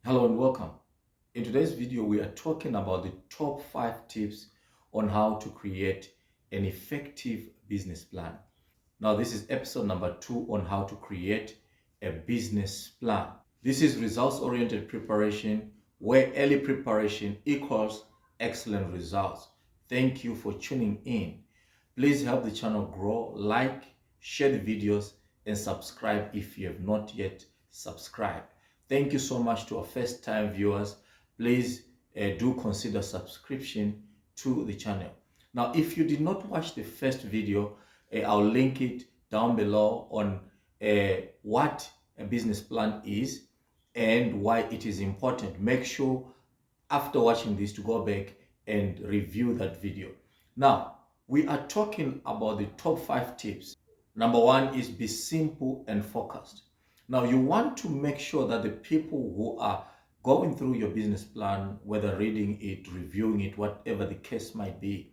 Hello and welcome. In today's video, we are talking about the top 5 tips on how to create an effective business plan. Now, this is episode number 2 on how to create a business plan. This is results-oriented preparation where early preparation equals excellent results. Thank you for tuning in. Please help the channel grow, like, share the videos, and subscribe if you have not yet subscribed. Thank you so much to our first-time viewers. Please do consider subscription to the channel. Now, if you did not watch the first video, I'll link it down below on what a business plan is and why it is important. Make sure after watching this to go back and review that video. Now, we are talking about the top 5 tips. Number 1 is be simple and focused. Now, you want to make sure that the people who are going through your business plan, whether reading it, reviewing it, whatever the case might be,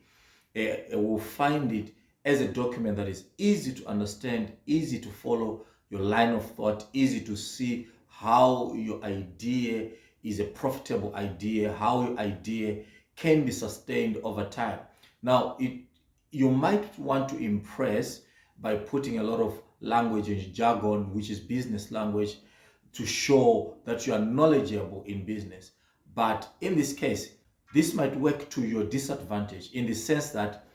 will find it as a document that is easy to understand, easy to follow your line of thought, easy to see how your idea is a profitable idea, how your idea can be sustained over time. Now, you might want to impress by putting a lot of language and jargon, which is business language, to show that you are knowledgeable in business. But in this case, this might work to your disadvantage in the sense that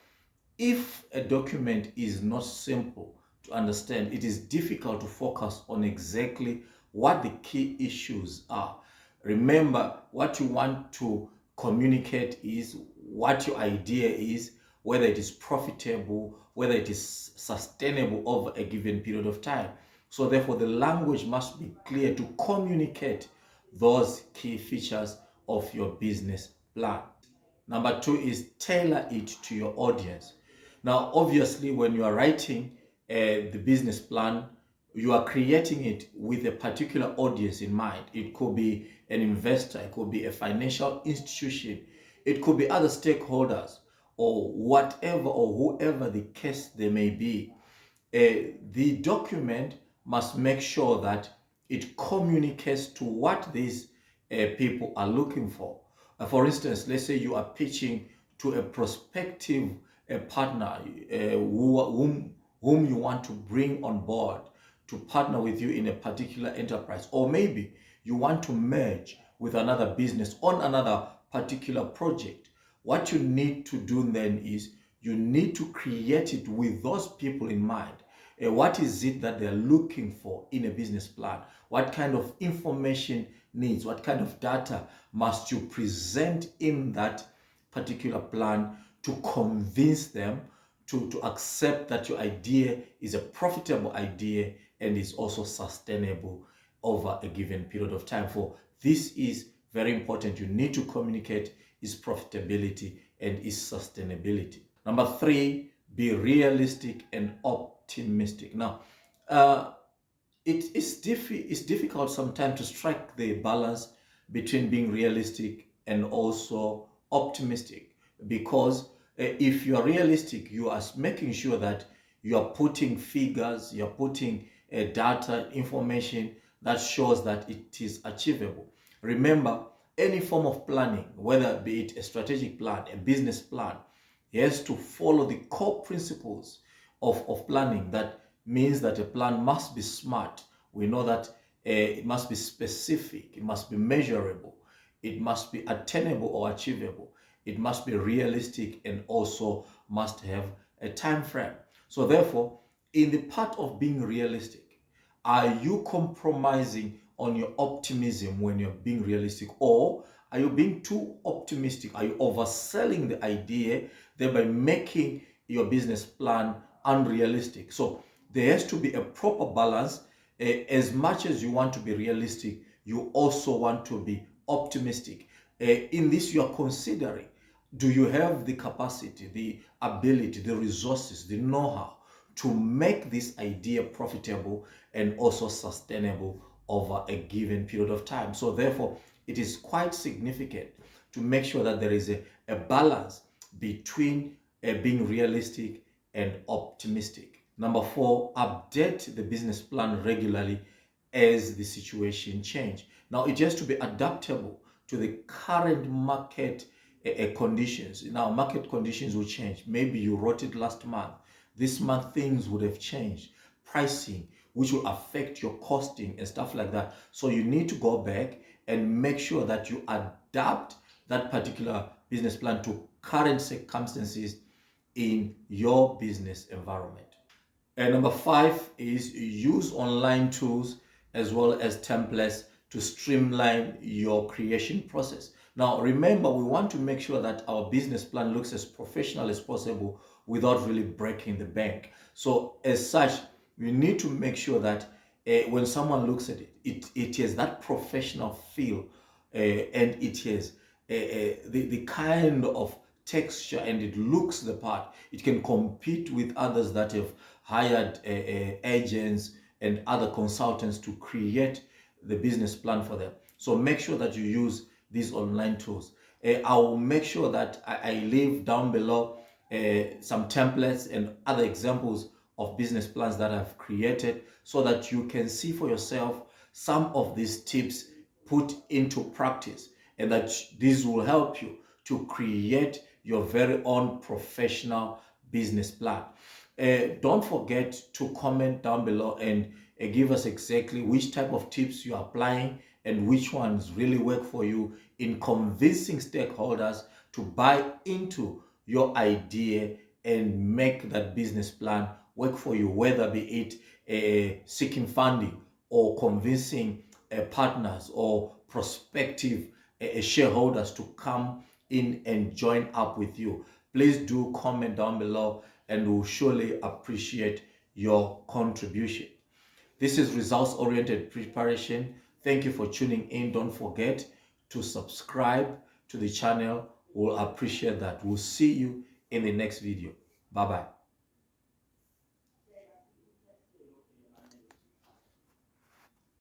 if a document is not simple to understand, it is difficult to focus on exactly what the key issues are. Remember, what you want to communicate is what your idea is, whether it is profitable, whether it is sustainable over a given period of time. So therefore, the language must be clear to communicate those key features of your business plan. Number 2 is tailor it to your audience. Now, obviously, when you are writing the business plan, you are creating it with a particular audience in mind. It could be an investor, it could be a financial institution, it could be other stakeholders, or whatever or whoever the case they may be. The document must make sure that it communicates to what these people are looking for. For instance, let's say you are pitching to a prospective partner whom you want to bring on board to partner with you in a particular enterprise, or maybe you want to merge with another business on another particular project. What you need to do then is you need to create it with those people in mind. What is it that they're looking for in a business plan? What kind of information needs? What kind of data must you present in that particular plan to convince them to accept that your idea is a profitable idea and is also sustainable over a given period of time? For this is very important. You need to communicate its profitability and its sustainability. Number 3, be realistic and optimistic. Now, it's difficult sometimes to strike the balance between being realistic and also optimistic, because if you are realistic, you are making sure that you are putting figures, you are putting data, information that shows that it is achievable. Remember, any form of planning, whether be it a strategic plan, a business plan, has to follow the core principles of planning. That means that a plan must be smart. We know that it must be specific, it must be measurable, it must be attainable or achievable, it must be realistic, and also must have a time frame. So therefore, in the part of being realistic, are you compromising on your optimism when you're being realistic, or are you being too optimistic? Are you overselling the idea, thereby making your business plan unrealistic? So there has to be a proper balance. As much as you want to be realistic, you also want to be optimistic. In this, you are considering, do you have the capacity, the ability, the resources, the know-how to make this idea profitable and also sustainable over a given period of time? So therefore, it is quite significant to make sure that there is a balance between being realistic and optimistic. Number 4, update the business plan regularly as the situation change. Now, it has to be adaptable to the current market conditions. Now, market conditions will change. Maybe you wrote it last month. This month, things would have changed. Pricing, which will affect your costing and stuff like that. So you need to go back and make sure that you adapt that particular business plan to current circumstances in your business environment. And number 5 is use online tools as well as templates to streamline your creation process. Now, remember, we want to make sure that our business plan looks as professional as possible without really breaking the bank. So, as such, you need to make sure that when someone looks at it has that professional feel, and it has the kind of texture, and it looks the part. It can compete with others that have hired agents and other consultants to create the business plan for them. So make sure that you use these online tools. I will make sure that I leave down below some templates and other examples of business plans that I've created, so that you can see for yourself some of these tips put into practice, and that this will help you to create your very own professional business plan. Don't forget to comment down below and give us exactly which type of tips you're applying and which ones really work for you in convincing stakeholders to buy into your idea and make that business plan work for you, whether be it seeking funding or convincing partners or prospective shareholders to come in and join up with you. Please do comment down below, and we'll surely appreciate your contribution. This is results oriented preparation. Thank you for tuning in. Don't forget to subscribe to the channel. We'll appreciate that. We'll see you in the next video. Bye bye.